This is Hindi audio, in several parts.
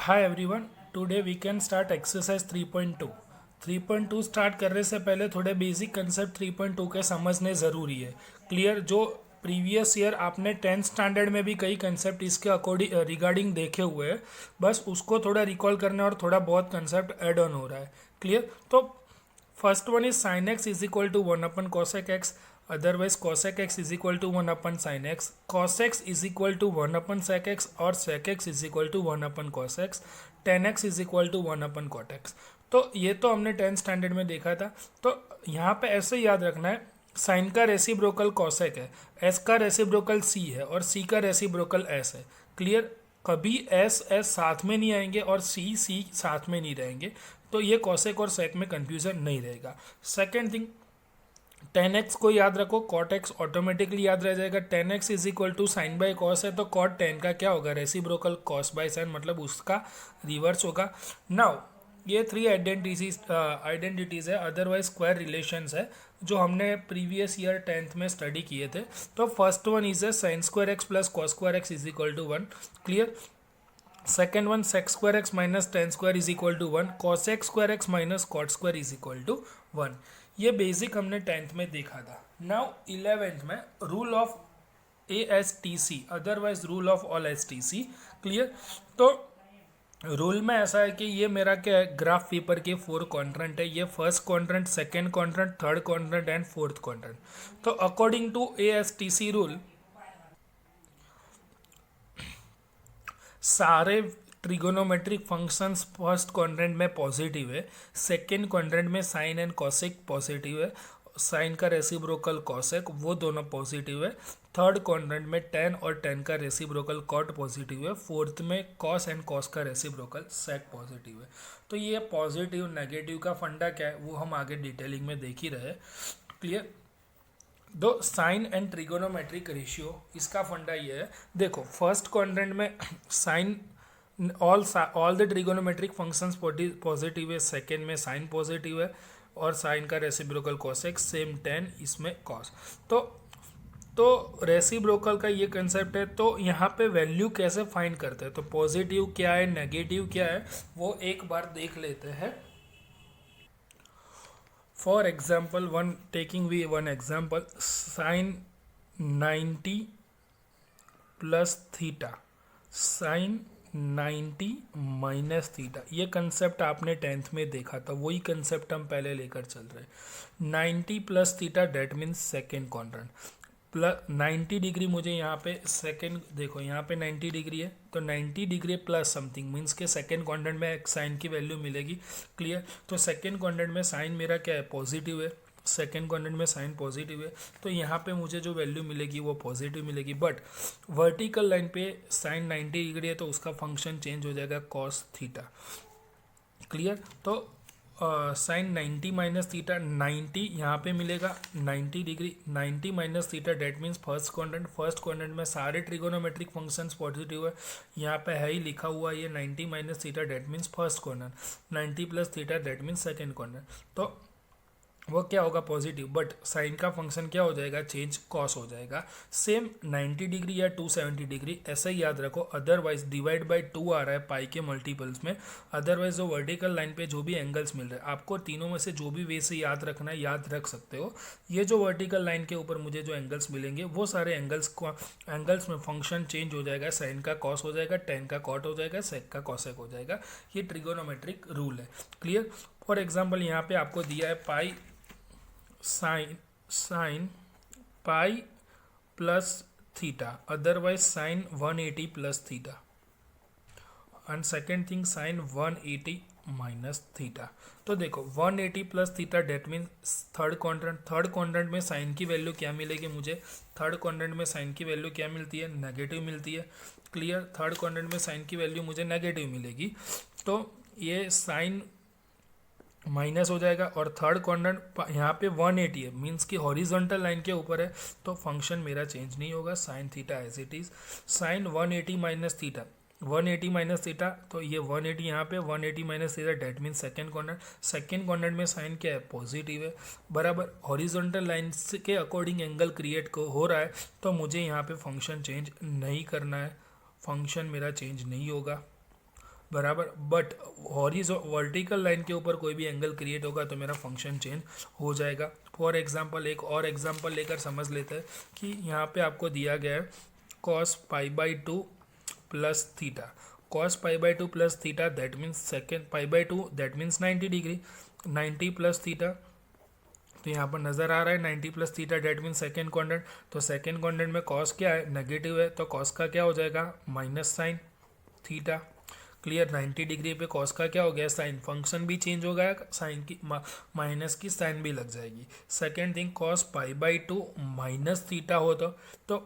Hi everyone, today we can start exercise 3.2। 3.2 start करने से पहले थोड़े बेसिक कंसेप्ट 3.2 के समझने ज़रूरी है। क्लियर? जो प्रीवियस ईयर आपने 10th स्टैंडर्ड में भी कई कंसेप्ट इसके अकॉर्डिंग रिगार्डिंग देखे हुए हैं, बस उसको थोड़ा रिकॉल करना और थोड़ा बहुत कंसेप्ट ऐड ऑन हो रहा है। क्लियर? तो first one is sine x is equal to 1/cosec x, otherwise cosec x is equal to 1/sin x, cos x is equal to 1/sec x और sec x is equal to 1/cos x, tan x is equal to 1/cot x। तो ये तो हमने 10th स्टैंडर्ड में देखा था। तो यहाँ पे ऐसे याद रखना है, साइन का रेसिप्रोकल cosec है, s का रेसिप्रोकल c है और c का रेसिप्रोकल s है। क्लियर? कभी s s साथ में नहीं आएंगे और c c साथ में नहीं रहेंगे, तो ये cosec और sec में कंफ्यूजन नहीं रहेगा। सेकेंड थिंग, टेन एक्स को याद रखो, कॉट एक्स ऑटोमेटिकली याद रह जाएगा। Tan x is equal to sine by cos है, तो कॉट टेन का क्या होगा? रेसिप्रोकल कॉस बाई साइन, मतलब उसका रिवर्स होगा। नाउ ये थ्री आइडेंटिटीज है, अदरवाइज स्क्वायर रिलेशंस है, जो हमने प्रीवियस ईयर 10th में स्टडी किए थे। तो फर्स्ट वन इज है sine square x plus cos square x is equal to 1। Clear? Second one sec square x minus tan square is equal to 1, cos x square x minus cot square is equal to 1। ये बेसिक हमने 10th में देखा था। नाउ 11th में rule of ASTC, otherwise rule of all STC। Clear? तो रूल में ऐसा है कि ये मेरा क्या है, ग्राफ पेपर के 4 क्वाड्रेंट है। ये first quadrant, second quadrant, third quadrant and fourth quadrant. तो अकॉर्डिंग टू ASTC रूल, सारे ट्रिगोनोमेट्रिक फंक्शंस फर्स्ट क्वाड्रेंट में पॉजिटिव है, सेकेंड क्वाड्रेंट में साइन एंड कॉसेक पॉजिटिव है, साइन का रेसिप्रोकल कॉसेक वो दोनों पॉजिटिव है, थर्ड क्वाड्रेंट में टेन और टेन का रेसिप्रोकल कॉट पॉजिटिव है, फोर्थ में कॉस एंड कॉस का रेसिप्रोकल सेक पॉजिटिव है। तो ये पॉजिटिव नेगेटिव का फंडा क्या है वो हम आगे डिटेलिंग में देख ही रहे। क्लियर? दो साइन एंड ट्रिगोनोमेट्रिक रेशियो, इसका फंडा ये है। देखो फर्स्ट क्वाड्रेंट में sine all the trigonometric functions positive है, सेकेंड में साइन पॉजिटिव है और साइन का रेसिप्रोकल कॉसेक सेम टेन, इसमें कॉस। तो रेसिप्रोकल का ये कंसेप्ट है। तो यहाँ पे वैल्यू कैसे फाइंड करते हैं, तो पॉजिटिव क्या है, नेगेटिव क्या है, वो एक बार देख लेते हैं। For example, one example, sin 90 plus theta, sin 90 minus theta, ये कंसेप्ट आपने 10th में देखा था, वही कंसेप्ट हम पहले लेकर चल रहे हैं। 90 plus theta that means second quadrant, plus 90 degree, मुझे यहाँ पे सेकेंड देखो, यहाँ पे 90 डिग्री है, तो 90 डिग्री प्लस समथिंग मीन्स के सेकेंड क्वाड्रेंट में एक साइन की वैल्यू मिलेगी। क्लियर? तो सेकेंड क्वाड्रेंट में साइन मेरा क्या है? पॉजिटिव है। सेकेंड क्वाड्रेंट में साइन पॉजिटिव है, तो यहाँ पे मुझे जो वैल्यू मिलेगी वो पॉजिटिव मिलेगी। बट वर्टिकल लाइन पे साइन 90 डिग्री है, तो उसका फंक्शन चेंज हो जाएगा कॉस थीटा। क्लियर? तो साइन 90 माइनस थीटा, 90 यहाँ पे मिलेगा 90 degree, 90 minus theta that means first quadrant में सारे ट्रिगोनोमेट्रिक फंक्शंस पॉजिटिव है, यहाँ पे है ही लिखा हुआ ये 90 minus theta that means first quadrant, 90 plus theta that means second quadrant. तो वो क्या होगा? पॉजिटिव, बट साइन का फंक्शन क्या हो जाएगा? चेंज, कॉस हो जाएगा। सेम 90 डिग्री या 270 डिग्री ऐसा ही याद रखो, अदरवाइज डिवाइड बाय 2 आ रहा है पाई के मल्टीपल्स में, अदरवाइज जो वर्टिकल लाइन पे जो भी एंगल्स मिल रहे हैं, आपको तीनों में से जो भी वे से याद रखना है याद रख सकते हो। ये जो वर्टिकल लाइन के ऊपर मुझे जो एंगल्स मिलेंगे वो सारे एंगल्स में फंक्शन चेंज हो जाएगा, साइन का कॉस हो जाएगा, टेन का कॉट हो जाएगा, सेक का कॉसेक हो जाएगा। ये ट्रिगोनोमेट्रिक रूल है। क्लियर? फॉर एग्जाम्पल यहाँ पे आपको दिया है pi sine pi plus theta, otherwise sine 180 plus theta, and second thing sine 180 minus theta. तो देखो 180 plus theta that means third quadrant में साइन की वैल्यू क्या मिलेगी मुझे? थर्ड क्वाड्रेंट में साइन की वैल्यू क्या मिलती है? नेगेटिव मिलती है। क्लियर? थर्ड क्वाड्रेंट में साइन की वैल्यू मुझे नेगेटिव मिलेगी, तो ये साइन माइनस हो जाएगा। और थर्ड क्वाड्रेंट यहाँ पे 180 है, मीन्स कि हॉरिजॉन्टल लाइन के ऊपर है, तो फंक्शन मेरा चेंज नहीं होगा, sine theta as it is. Sine 180 minus theta, 180 minus theta, तो ये 180 यहाँ पे 180 minus theta that means second quadrant में साइन क्या है? पॉजिटिव है, बराबर हॉरिजॉन्टल लाइन के अकॉर्डिंग एंगल क्रिएट हो रहा है, तो मुझे यहाँ पे फंक्शन चेंज नहीं करना है, फंक्शन मेरा चेंज नहीं होगा। बराबर। बट वर्टिकल लाइन के ऊपर कोई भी एंगल क्रिएट होगा तो मेरा फंक्शन चेंज हो जाएगा। फॉर एग्जांपल एक और एग्जांपल लेकर समझ लेते हैं कि यहाँ पे आपको दिया गया है cos π/2 plus theta. cos π/2 plus theta that means second π/2 that means 90 degree. 90 plus theta तो यहाँ पर नज़र आ रहा है 90 plus theta that mean second quadrant. तो सेकेंड क्वाड्रेंट में कॉस क्या है, नेगेटिव है, तो कॉस का क्या हो जाएगा minus sine theta. Clear. 90 degree पे कॉस का क्या हो गया साइन, फंक्शन भी चेंज हो गया, साइन की माइनस की साइन भी लग जाएगी। Second thing cos π/2 minus theta हो तो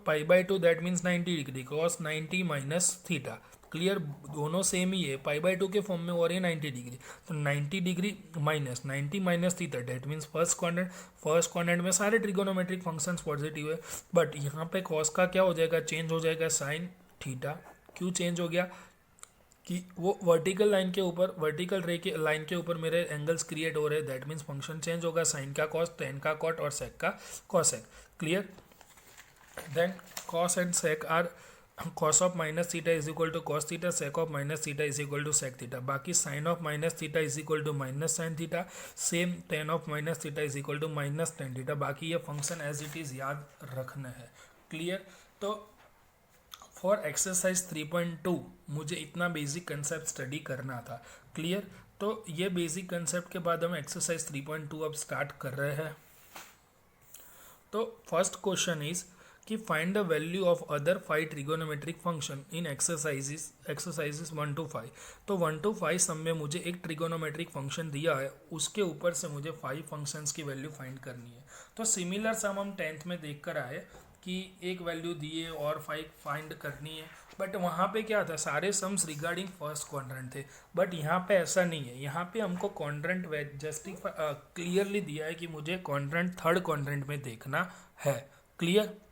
π/2 that means 90 degree, cos 90 minus theta. Clear. दोनों सेम ही है, π/2 के फॉर्म में हो रही है 90 डिग्री, तो 90 degree minus 90 minus theta that means first quadrant में सारे ट्रिगोनोमेट्रिक फंक्शंस पॉजिटिव है, बट यहाँ पे कॉस का क्या हो जाएगा, चेंज हो जाएगा साइन थीटा। क्यों चेंज हो गया कि वो वर्टिकल लाइन के ऊपर, वर्टिकल रे के लाइन के ऊपर मेरे एंगल्स क्रिएट हो रहे हैं, दैट मीन्स फंक्शन चेंज होगा, साइन का कॉस, टेन का कॉट और सेक का cosec. Clear. Then cos and sec are cos of minus theta is equal to cos theta, sec of minus theta is equal to sec theta. बाकी sine of minus theta is equal to minus sine theta, same tan of minus theta is equal to minus tan theta. बाकी ये फंक्शन एज इट इज़ याद रखना है। क्लियर। तो फॉर एक्सरसाइज 3.2 मुझे इतना बेसिक कंसेप्ट स्टडी करना था। क्लियर। तो ये बेसिक कंसेप्ट के बाद हम एक्सरसाइज 3.2 अब स्टार्ट कर रहे हैं। तो फर्स्ट क्वेश्चन इज कि find the value of other 5 trigonometric function in exercises 1 to 5। तो 1 to 5 सम में मुझे एक ट्रिगोनोमेट्रिक फंक्शन दिया है, उसके ऊपर से मुझे 5 फंक्शंस की वैल्यू फाइंड करनी है। तो सिमिलर सम हम 10th में देख कर आए कि एक वैल्यू दिए और 5 फाइंड करनी है, बट वहाँ पे क्या था, सारे सम्स रिगार्डिंग फर्स्ट क्वाड्रेंट थे। बट यहाँ पे ऐसा नहीं है, यहाँ पे हमको क्वाड्रेंट जस्टिफाई क्लियरली दिया है कि मुझे क्वाड्रेंट थर्ड क्वाड्रेंट में देखना है। क्लियर।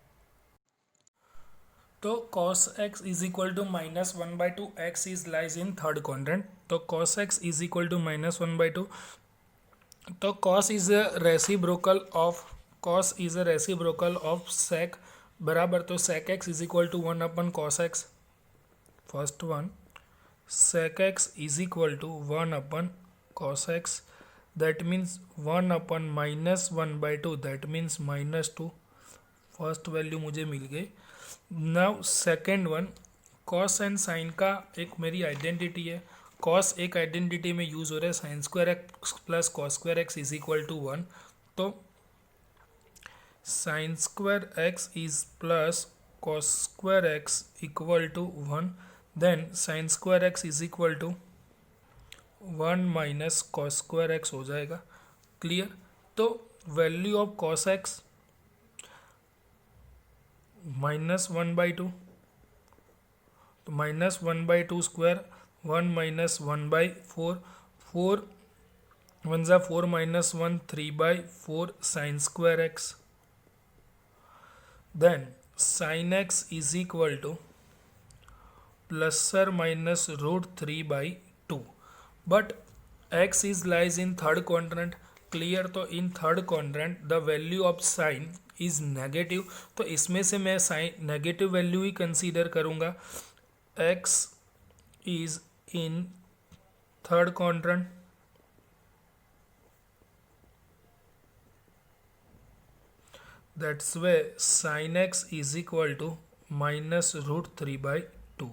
तो cos x is equal to minus 1/2, x is lies in third quadrant, तो cos x is equal to minus 1/2। तो cos is a reciprocal of sec बराबर, तो sec x is equal to 1 cos x। First one, sec x is equal to 1 cos x, that means 1 minus 1/2 that means -2। First value मुझे मिल गई। Now second one, cos and sine का एक मेरी आइडेंटिटी है। कॉस एक आइडेंटिटी में यूज़ हो रहा है, sine square x plus cos square x is equal to 1। तो sine square x is plus cos square x equal to 1, then sine square x is equal to 1 minus cos square x हो जाएगा। क्लियर। तो वैल्यू ऑफ कॉस एक्स -1/2, तो -1/2 स्क्वायर, 1 माइनस 1/4, 4 1 ज़ा 4 minus 1 3/4 sine square x, then sine x is equal to plus और minus √3/2, but x is lies in third quadrant. Clear. तो in third quadrant the value of sine is negative, तो इसमें से मैं साइन नेगेटिव वैल्यू ही कंसीडर करूंगा। x is in third quadrant, that's way sine x is equal to -√3/2।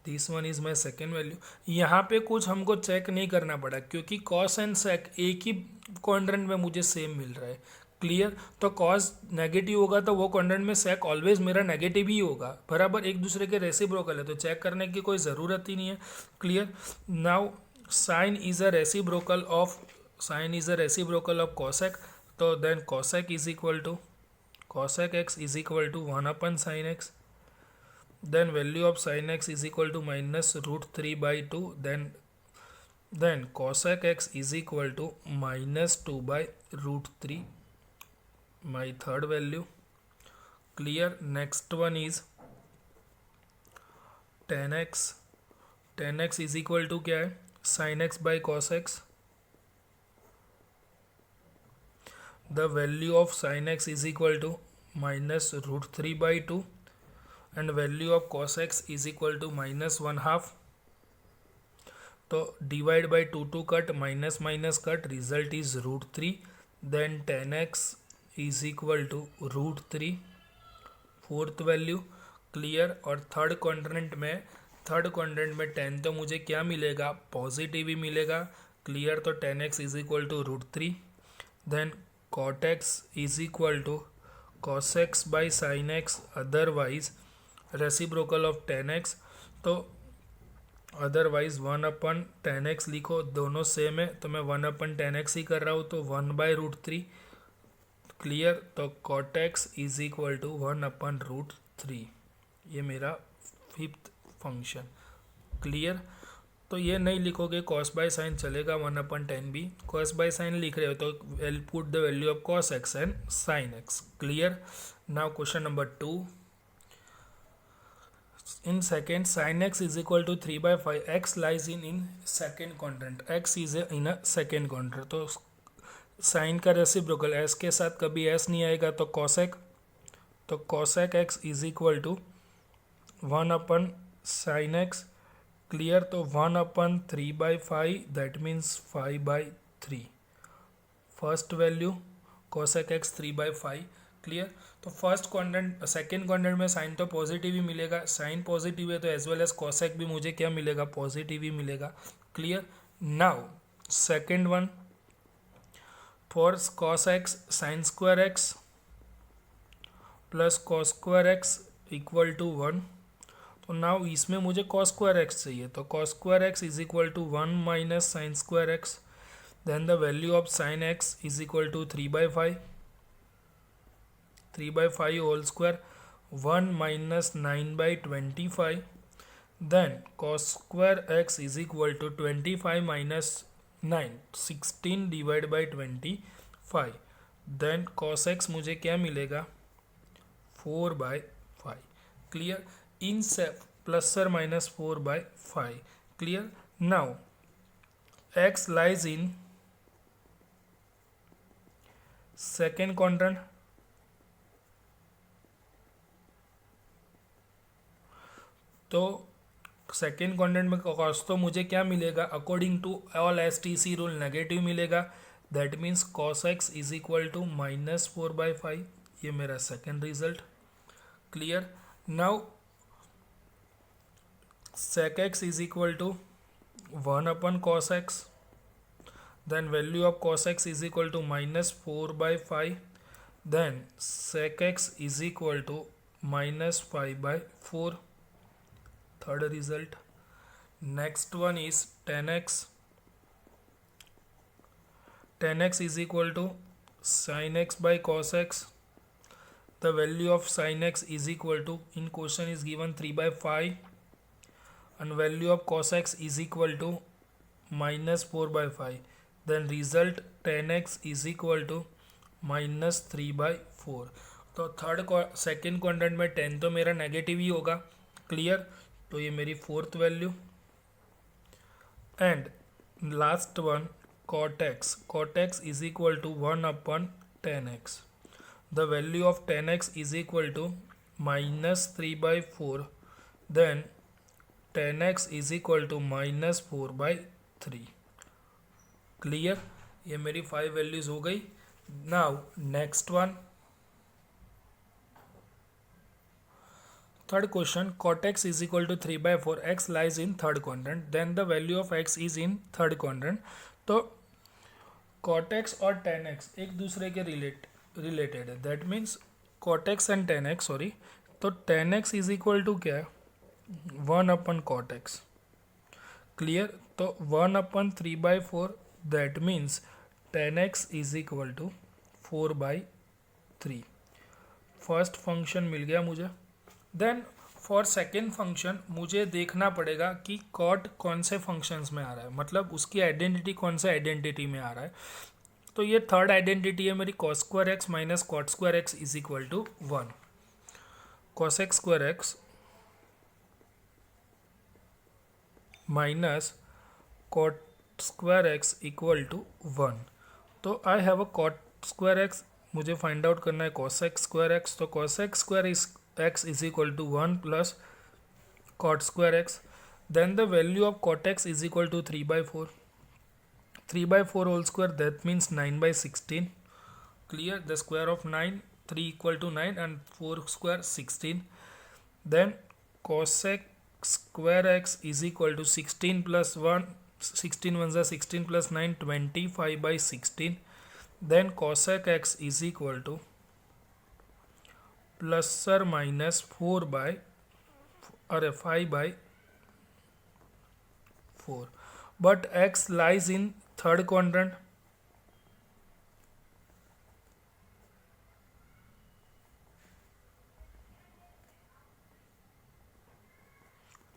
This one is my second value. यहाँ पे कुछ हमको चेक नहीं करना पड़ा क्योंकि कॉस एंड सेक एक ही क्वाड्रेंट में मुझे सेम मिल रहा है। क्लियर। तो कॉस नेगेटिव होगा तो वो क्वाड्रेंट में सेक ऑलवेज मेरा नेगेटिव ही होगा, बराबर एक दूसरे के रेसिप्रोकल है, तो चेक करने की कोई ज़रूरत ही नहीं है। Clear. Now sine is a reciprocal of cosec, तो then cosec is equal to cosec x is equal to 1 sin x, then value of sin x is equal to -√3/2, then cosec x is equal to -2/√3, my third value. Clear. Next one is tan x is equal to क्या है, sin x by cos x, the value of sin x is equal to -√3/2 and value of cos x is equal to -1/2. तो divide by two cut, minus minus cut, result is √3. Then 10x is equal to √3, fourth value. Clear. और थर्ड क्वाड्रेंट में 10 तो मुझे क्या मिलेगा, पॉजिटिव ही मिलेगा. क्लियर. तो 10x is equal to √3. Then cot x is equal to cos x by sin x, otherwise reciprocal of 10x. तो अदरवाइज 1/10x लिखो, दोनों सेम है तो मैं 1/10x ही कर रहा हूँ, तो 1/√3. क्लियर. तो cot x is equal to 1/√3. ये मेरा फिफ्थ फंक्शन. क्लियर. तो ये नहीं लिखोगे cos बाय साइन चलेगा, 1/10 भी. cos बाय साइन लिख रहे हो तो put the value of cos x and sin x. Clear. Now question number 2. In second, sin x is equal to 3/5. X lies in second quadrant. X is in a second quadrant. तो साइन का रेसिप्रोकल s के साथ कभी s नहीं आएगा, तो cosec. तो cosec x is equal to 1/sin x. Clear. तो 1/3/5, that means 5/3. First value cosec x 3/5. Clear. तो फर्स्ट क्वाड्रेंट, सेकेंड क्वाड्रेंट में साइन तो पॉजिटिव ही मिलेगा, साइन पॉजिटिव है तो एज वेल एज कॉसेक भी मुझे क्या मिलेगा, पॉजिटिव ही मिलेगा. Clear. Now second one, for cos x sin square x plus cos square x equal to 1. तो नाउ इसमें मुझे cos स्क्वायर x चाहिए, तो cos square x is equal to 1 minus sine square x. Then the value of sin x is equal to 3/5. 3/5 whole square, 1 minus 9/25. Then cos square x is equal to 25 minus 9, 16 divided by 25. Then cos x मुझे क्या मिलेगा, 4/5. क्लियर. इन से प्लस और minus 4/5. Clear. Now x lies in second quadrant. तो सेकेंड क्वाड्रेंट में कॉस तो मुझे क्या मिलेगा, according to all STC rule negative मिलेगा. That means cos x is equal to -4/5. ये मेरा second result. Clear. Now sec x is equal to 1/cos x. Then value of cos x is equal to -4/5. Then sec x is equal to -5/4. Third result. Next one is 10x. 10x is equal to sin x by cos x. The value of sin x is equal to, in question is given 3/5, and value of cos x is equal to -4/5. Then result 10x is equal to -3/4. तो सेकेंड क्वाड्रेंट में 10 तो मेरा नेगेटिव ही होगा. क्लियर. तो ये मेरी fourth value. And last one cot x. cot x is equal to 1/10x. The value of 10x is equal to -3/4. Then 10x is equal to -4/3. Clear. ये मेरी 5 वैल्यूज हो गई. Now next one, third question. Cot x is equal to 3/4. X lies in third quadrant. Then the value of x is in third quadrant. तो cot x और tan x एक दूसरे के रिलेटेड है. That means cot x and tan x, sorry. तो tan x is equal to क्या है, 1/cot x. क्लियर. तो 1/3/4. That means tan x is equal to 4/3. First function मिल गया मुझे. देन फॉर सेकेंड फंक्शन मुझे देखना पड़ेगा कि कॉट कौन से फंक्शंस में आ रहा है, मतलब उसकी आइडेंटिटी कौन से आइडेंटिटी में आ रहा है. तो ये थर्ड आइडेंटिटी है मेरी, cos square x minus cot square x is equal to 1. cos x square x minus cot square x equal to 1. तो I have a cot square x, मुझे फाइंड आउट करना है cos x स्क्वायर एक्स. तो cos x square x is equal to 1 plus cot square x. Then the value of cot x is equal to 3 by 4. 3 by 4 whole square, that means 9 by 16. Clear? The square of 9, 3 equal to 9 and 4 square 16. Then cosec square x is equal to 16 plus 1, 16 ones are 16 plus 9, 25 by 16. Then cosec x is equal to plus or minus 4 by or 5 by 4. But x lies in third quadrant.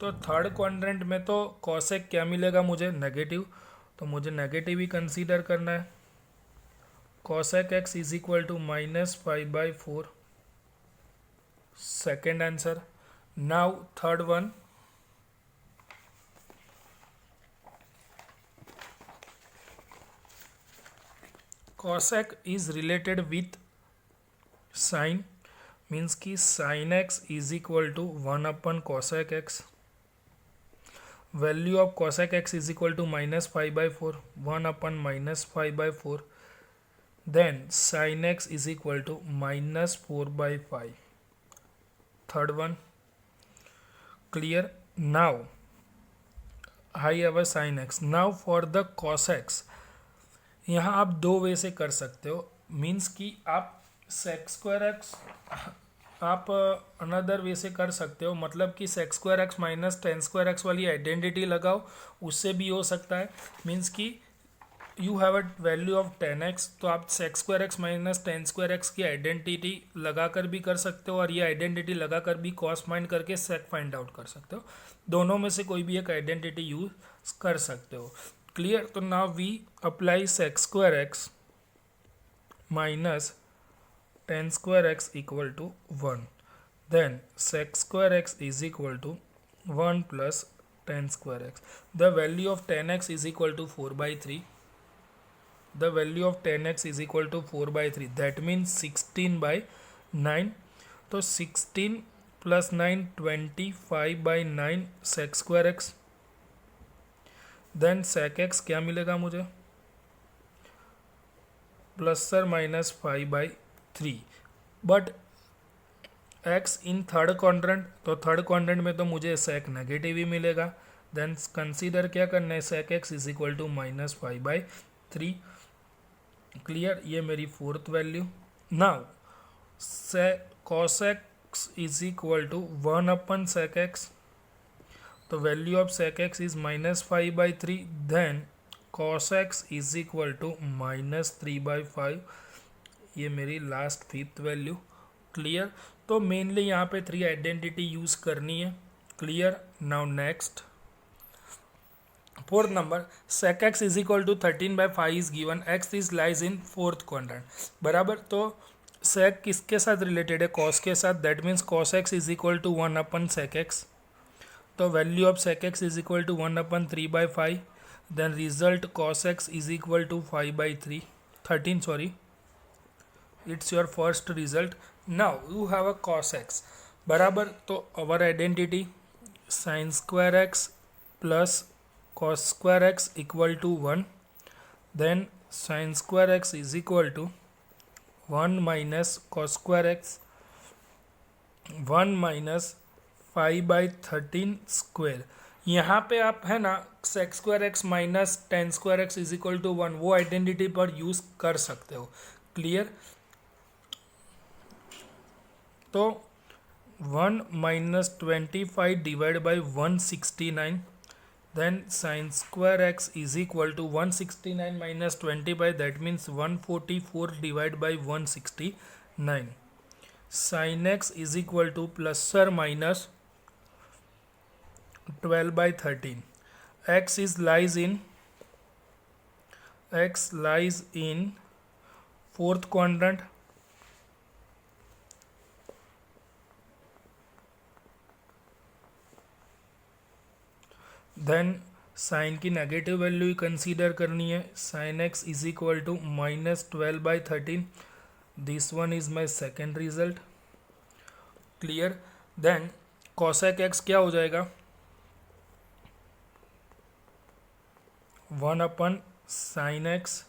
तो थर्ड क्वाड्रेंट में तो कॉसेक क्या मिलेगा मुझे? नेगेटिव. तो मुझे नेगेटिव ही कंसीडर करना है. Cosec x is equal to -5/4. Second answer. Now third one. cosec is related with sin, means कि sin x is equal to 1 upon cosec x. Value of cosec x is equal to -5/4, 1 upon -5/4. Then sin x is equal to -4/5. Third one. Clear? Now I have a sin x. Now for the cos x, यहाँ आप दो वे से कर सकते हो. मीन्स कि आप सेक स्क्वायर एक्स आप अनदर वे से कर सकते हो. मतलब कि sec square x minus tan square x वाली आइडेंटिटी लगाओ, उससे भी हो सकता है. मीन्स कि you have a value of 10x, तो आप sec square x minus tan square x की आइडेंटिटी लगा कर भी कर सकते हो, और ये आइडेंटिटी लगा कर भी कॉस फाइंड करके सेक फाइंड आउट कर सकते हो. दोनों में से कोई भी एक आइडेंटिटी यूज कर सकते हो. क्लियर? तो now we apply sec square x minus tan square x equal to 1. Then sec square x is equal to 1 plus tan square x. The value of 10x is equal to 4/3. The value of 10x is equal to 4/3. That means 16/9. तो 16 plus 9, 25/9 sec square x. Then sec x क्या मिलेगा मुझे? प्लस और minus 5/3. But x in third quadrant, तो थर्ड क्वाड्रेंट में तो मुझे sec नेगेटिव ही मिलेगा. देन कंसीडर क्या करना है? sec x is equal to -5/3. Clear? ये मेरी fourth value. Now cos x is equal to 1 upon sec x. तो वैल्यू ऑफ sec x इज -5/3. Then cos x is equal to -3/5. ये मेरी लास्ट फिफ्थ वैल्यू. क्लियर? तो मेनली यहाँ पे 3 आइडेंटिटी यूज़ करनी है. Clear? Now next fourth number. sec x is equal to 13/5 is given. x is lies in fourth quadrant. बराबर. तो sec किसके साथ रिलेटेड है? cos के साथ. That means cos x is equal to 1 upon sec x. तो value of sec x is equal to 1 upon 3/5. Then result cos x is equal to 5/3. 13 sorry. It's your first result. Now you have a cos x. बराबर. तो our identity sin square x plus cos square x equal to 1. Then sin square x is equal to 1 minus cos square x, 1 minus 5/13 square. यहाँ पे आप है ना sec square x minus tan square x is equal to 1 वो आइडेंटिटी पर यूज कर सकते हो. क्लियर? तो 1 minus 25 divided by 169. Then sin square x is equal to 169 minus 25. That means 144 divided by 169. Sin x is equal to plus or minus 12/13. X lies in fourth quadrant. Then sine की नेगेटिव वैल्यू ही कंसीडर करनी है. Sine x is equal to -12/13. This one is my second result. Clear? Then cosec x क्या हो जाएगा? 1 upon sine x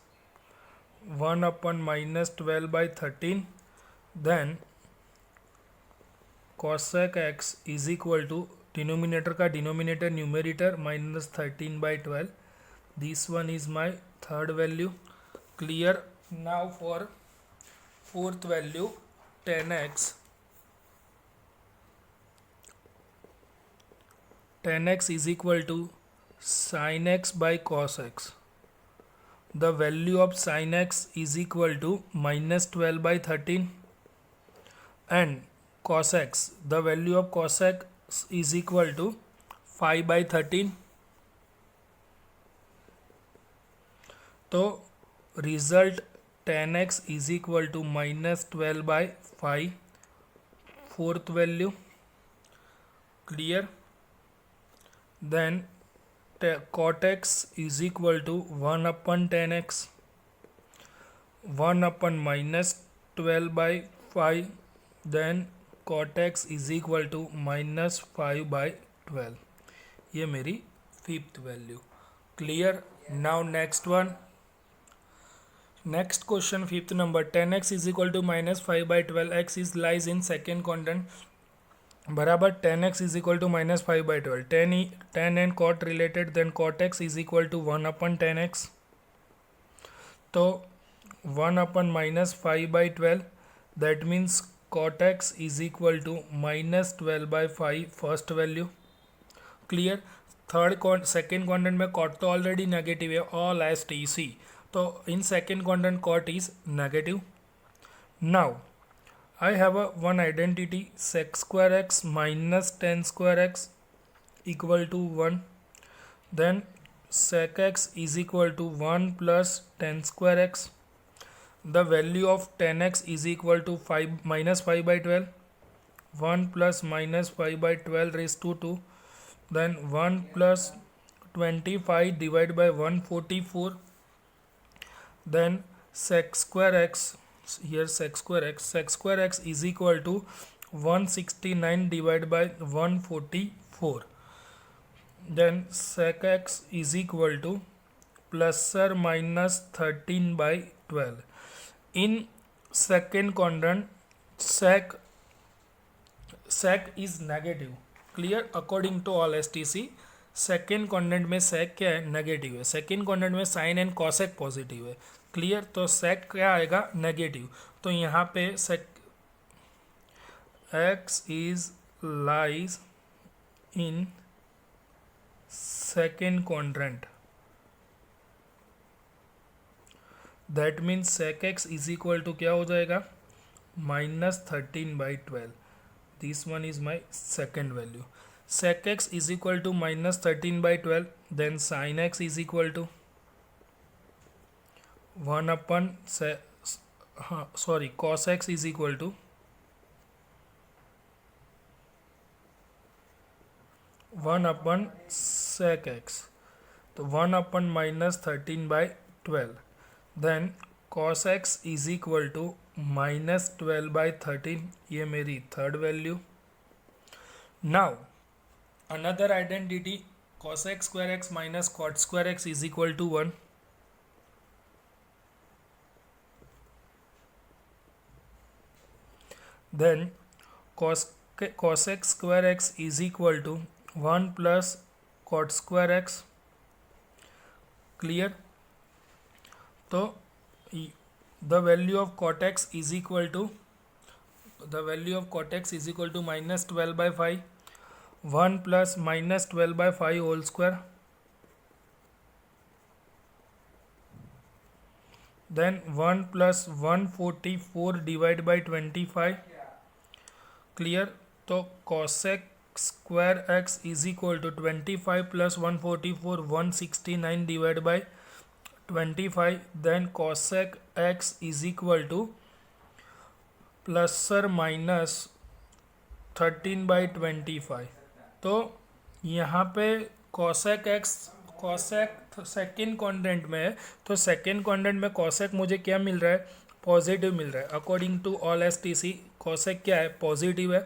1 upon -12/13 then cosec x is equal to denominator का denominator numerator -13/12. This one is my third value. Clear. Now for fourth value 10x. 10x is equal to sin x by cos x. The value of sin x is equal to -12/13 and cos x, the value of cos x is equal to 5/13. तो result 10x is equal to -12/5. Fourth value. Clear. Then cot x is equal to 1 upon 10x 1 upon -12/5. Then cot x is equal to -5/12. ये मेरी fifth value. Clear. Now next one. Next question fifth number. 10x is equal to -5/12. x is lies in second quadrant. बराबर 10x is equal to -5/12. 10 and cot related, then cot x is equal to 1 upon 10x. तो 1 upon -5/12, that means cot x is equal to -12/5 first value. Clear. Third second quadrant में cot तो ऑलरेडी नेगेटिव है, ऑल एज टी सी. तो इन second quadrant cot is negative. Now I have a one identity sec square x minus tan square x equal to 1. Then sec x is equal to 1 plus tan square x. The value of tan x is equal to -5/12. 1 plus -5/12 raised to 2. Then 1 plus 25 divided by 144. Then sec square x. Here sec square x is equal to 169 divided by 144. Then sec x is equal to plus or minus 13/12. In second quadrant sec is negative. Clear. According to all STC second quadrant में sec क्या है, नेगेटिव है. सेकेंड क्वाड्रेंट में साइन एंड कॉसेक पॉजिटिव है. क्लियर. तो sec क्या आएगा, नेगेटिव. तो यहाँ पे sec x is lies in second quadrant. That means sec x is equal to क्या हो जाएगा, -13/12. This one is my second value. sec x is equal to -13/12. Then sin x is equal to 1 upon cos x is equal to 1 upon sec x. तो 1 upon -13/12. Then cos x is equal to -12/13. ये मेरी third value. Now another identity cosec square x minus cot square x is equal to 1. Then cosec square x is equal to 1 plus cot square x. Clear. तो the value of cot x is equal to -12/5. 1 plus -12/5 whole square. Then 1 plus 144 divided by 25. Clear. तो cosec square x is equal to 25 plus 144 169 divided by 25. Then cosec x is equal to plus or minus 13/25. तो यहाँ पे cosec x सेकेंड क्वाड्रेंट में है, तो सेकेंड क्वाड्रेंट में cosec मुझे क्या मिल रहा है, पॉजिटिव मिल रहा है. According to all STC cosec क्या है, पॉजिटिव है.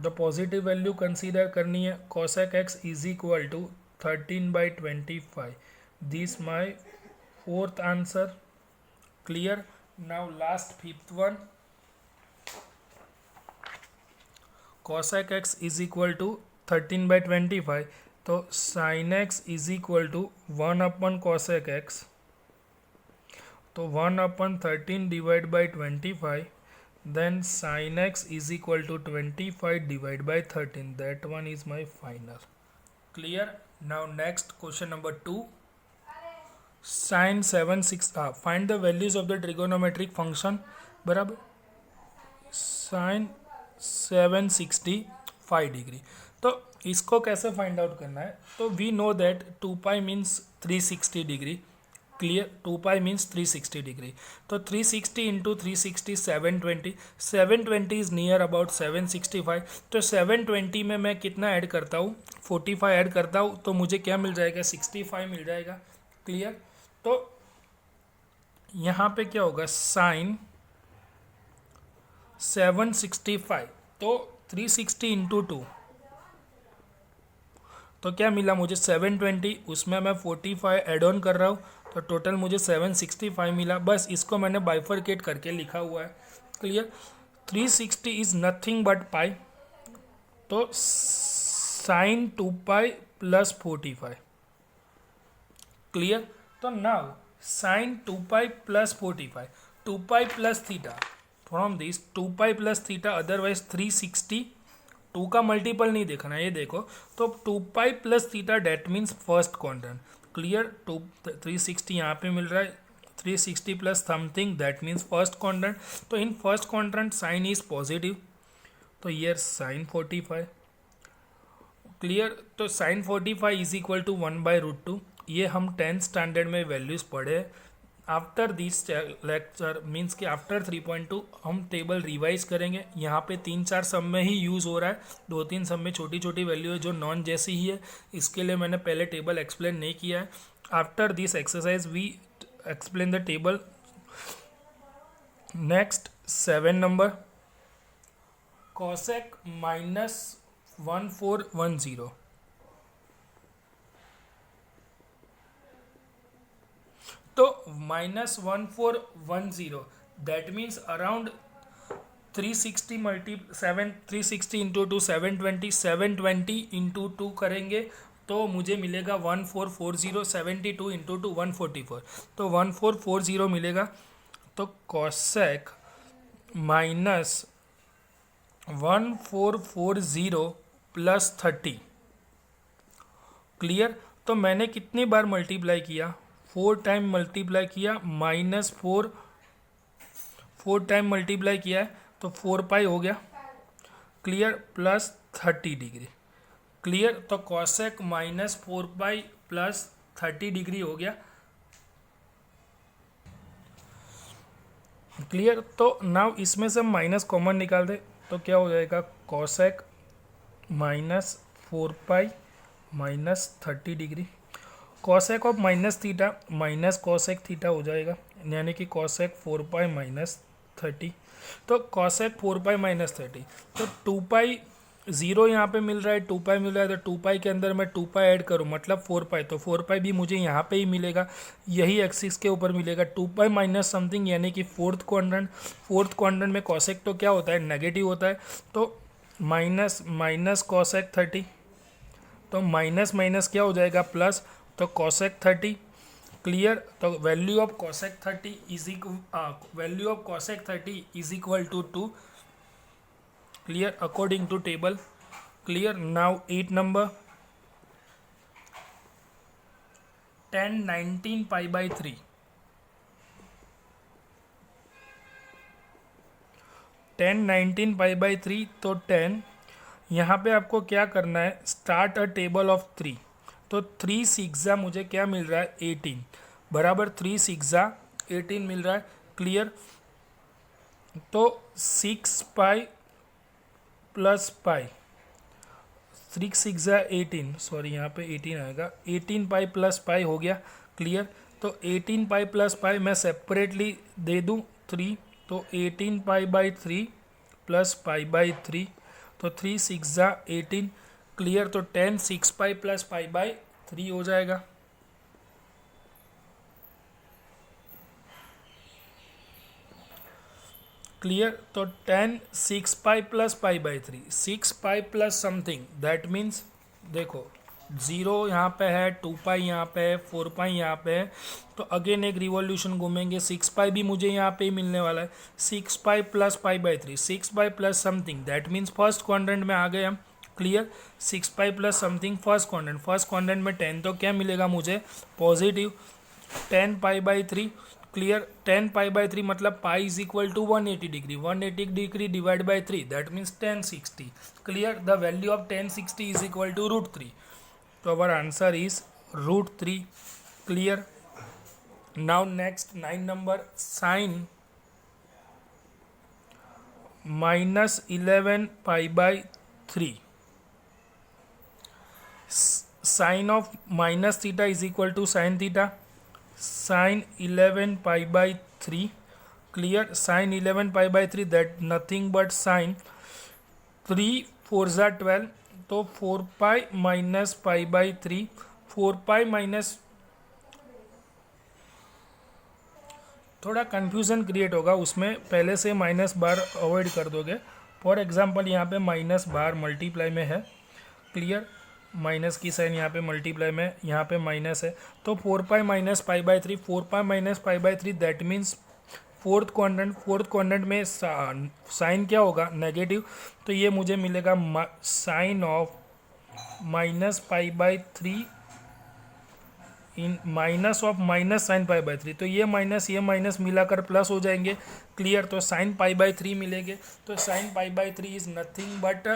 तो पॉजिटिव वैल्यू कंसीडर करनी है. cosec x is equal to 13/25. This my fourth answer. Clear? Now last fifth one. Cosec x is equal to 13/25. तो sin x is equal to 1/cosec x. तो 1/13 divided by 25. Then sin x is equal to 25 divided by 13. That one is my final. Clear? Now next question number 2. Sin 7/6. Find the values of the trigonometric function. बराबर. Sin 765 degree. तो इसको कैसे फाइंड आउट करना है? तो we know that 2 pi means 360 degree. Clear? 2 pi means 360 degree. तो 360 इंटू 360 720. 720 is near about 765. तो 720 में मैं कितना ऐड करता हूँ? 45 ऐड करता हूँ. तो मुझे क्या मिल जाएगा? 65 मिल जाएगा. क्लियर? तो यहाँ पे क्या होगा? साइन 765. तो 360 इंटू 2. तो क्या मिला मुझे? 720. उसमें मैं 45 एड ऑन कर रहा हूँ. तो टोटल मुझे 765 मिला. बस इसको मैंने बाइफरकेट करके लिखा हुआ है. क्लियर? 360 इज नथिंग बट पाई. तो साइन 2 पाई प्लस 45. क्लियर? तो now sine 2 pi plus 45. 2 pi plus theta. From this 2 pi plus theta, otherwise 360. 2 का मल्टीपल नहीं देखना, ये देखो. तो 2 pi plus theta that means first quadrant. Clear? 360 यहाँ पे मिल रहा है. 360 plus something that means first quadrant. तो in first quadrant sine is positive. तो ईयर साइन 45. क्लियर? तो साइन 45 इज इक्वल टू 1/√2. ये हम 10th स्टैंडर्ड में वैल्यूज पढ़े. आफ्टर दिस लेक्चर मीन्स कि आफ्टर 3.2 हम टेबल रिवाइज करेंगे. यहाँ पे 3-4 सब में ही यूज़ हो रहा है. 2-3 सब में छोटी छोटी वैल्यू है जो नॉन जैसी ही है. इसके लिए मैंने पहले टेबल एक्सप्लेन नहीं किया है. After this exercise we explain the table. Next 7 number. Cosec -1410. तो -1410 that means around 360 into 2 720. 720 into 2 करेंगे तो मुझे मिलेगा 1440. 72 इंटू 2 144. तो 1440 मिलेगा. तो कॉसेक -1440 प्लस 30. क्लियर? तो मैंने कितनी बार मल्टीप्लाई किया? 4 टाइम मल्टीप्लाई किया. -4 टाइम मल्टीप्लाई किया है तो 4 पाई हो गया. क्लियर? Plus 30 degree. क्लियर? तो कॉसेक -4 पाई प्लस 30 डिग्री हो गया. क्लियर? तो नाउ इसमें से माइनस कॉमन निकाल दे तो क्या हो जाएगा? Cosec -4 pi minus 30 degree. Cosec of minus theta minus cosec theta हो जाएगा, यानी कि कॉसेक 4 पाई माइनस 30. तो कॉसेक 4 पाई माइनस 30. तो 2 पाई 0 यहाँ पे मिल रहा है, 2 पाई मिल रहा है. तो 2 पाई के अंदर मैं 2 पाई ऐड करूँ मतलब 4 पाई. तो 4 पाई भी मुझे यहाँ पे ही मिलेगा, यही एक्सिस के ऊपर मिलेगा. 2 पाई माइनस समथिंग यानी कि फोर्थ क्वाड्रेंट में कॉसेक तो क्या होता है? नेगेटिव होता है. तो माइनस कॉसेक 30. तो माइनस माइनस क्या हो जाएगा? प्लस. तो कॉसेक 30. क्लियर? तो value of cosec 30 is equal to 2. Clear? According to table. Clear? Now 8 number. 10 19 pi by 3. 10 19 pi by 3. तो 10 यहाँ पे आपको क्या करना है? Start a table of 3. तो 3 6 मुझे क्या मिल रहा है? 18 बराबर 3 6 18 मिल रहा है. क्लियर? तो 6 पाई प्लस पाई 3 6 18 सॉरी यहाँ पे 18 आएगा. 18 पाई प्लस पाई हो गया. क्लियर? तो 18 पाई प्लस पाई मैं सेपरेटली दे दूँ 3. तो 18 पाई बाई 3 प्लस पाई बाई 3. तो 3 6 18. क्लियर? तो 10 6 पाई प्लस पाई बाई 3 हो जाएगा. क्लियर। तो 10 6 pi plus pi by 3, 6 pi plus something, that means देखो 0 यहाँ पे है, 2 पाई यहाँ पे है, 4 पाई यहाँ पे है, तो अगेन एक रिवॉल्यूशन घूमेंगे, 6 पाई भी मुझे यहाँ पे ही मिलने वाला है, 6 pi plus pi by 3, 6 pi plus something, that means first quadrant में आ गए हम। Clear. 6 pi plus something first quadrant में 10, तो क्या मिलेगा मुझे positive 10 pi by 3। Clear. 10 pi by 3 मतलब pi is equal to 180 degree, 180 degree divide by 3, that means 1060। Clear. The value of 1060 is equal to √3, तो our answer is √3। Clear. Now next 9 number, sine -11 pi by 3, sine of minus theta is equal to sine theta, sine 11 pi by 3। Clear. Sine 11 pi by 3 that nothing but sine 3 4 ज़ा 12, तो 4 pi minus pi by 3, 4 pi minus, थोड़ा कन्फ्यूज़न क्रिएट होगा उसमें, पहले से माइनस बार अवॉइड कर दोगे। फॉर एग्जांपल यहाँ पे माइनस बार मल्टीप्लाई में है। क्लियर। माइनस की साइन यहाँ पे मल्टीप्लाई में, यहाँ पे माइनस है, तो 4 pi minus pi by 3, 4 pi minus pi by 3, that means fourth quadrant में साइन क्या होगा नेगेटिव, तो ये मुझे मिलेगा sine of minus pi by 3 in minus of minus sine pi by 3, तो ये माइनस मिलाकर प्लस हो जाएंगे। क्लियर। तो साइन पाई बाई 3 मिलेंगे, तो sine pi by 3 is nothing but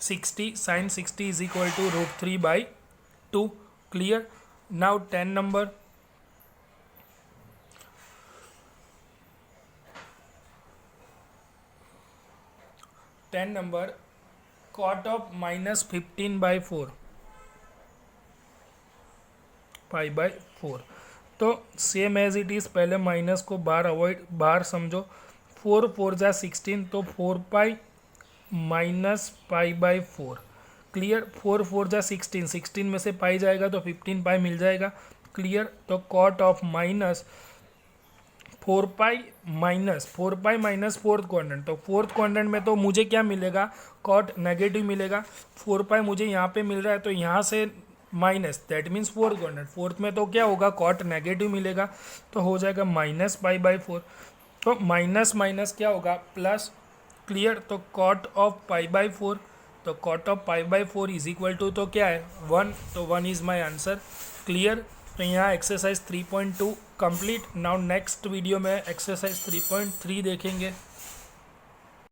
60, sine 60 is equal to √3 by 2। Clear. Now 10 number, cot of -15 by 4 pi by 4, तो सेम एज इट इज़, पहले माइनस को बाहर समझो, 4 4 ज़ा 16, तो 4 pi minus pi by 4। Clear. 4 4 ज़ा 16, 16 में से पाई जाएगा तो 15 पाई मिल जाएगा। क्लियर। तो cot of minus 4 pi minus fourth quadrant, तो फोर्थ क्वाड्रेंट में तो मुझे क्या मिलेगा, कॉट नेगेटिव मिलेगा। 4 पाई मुझे यहाँ पे मिल रहा है, तो यहाँ से minus, that means fourth quadrant, fourth में तो क्या होगा, कॉट नेगेटिव मिलेगा, तो हो जाएगा माइनस पाई बाई 4, तो माइनस माइनस क्या होगा प्लस। क्लियर। तो कॉट ऑफ पाई बाई 4, तो cot of pi by 4 is equal to, तो क्या है 1, तो 1 इज माई आंसर। क्लियर। तो यहाँ exercise 3.2 complete. Now next video में एक्सरसाइज 3.3 देखेंगे।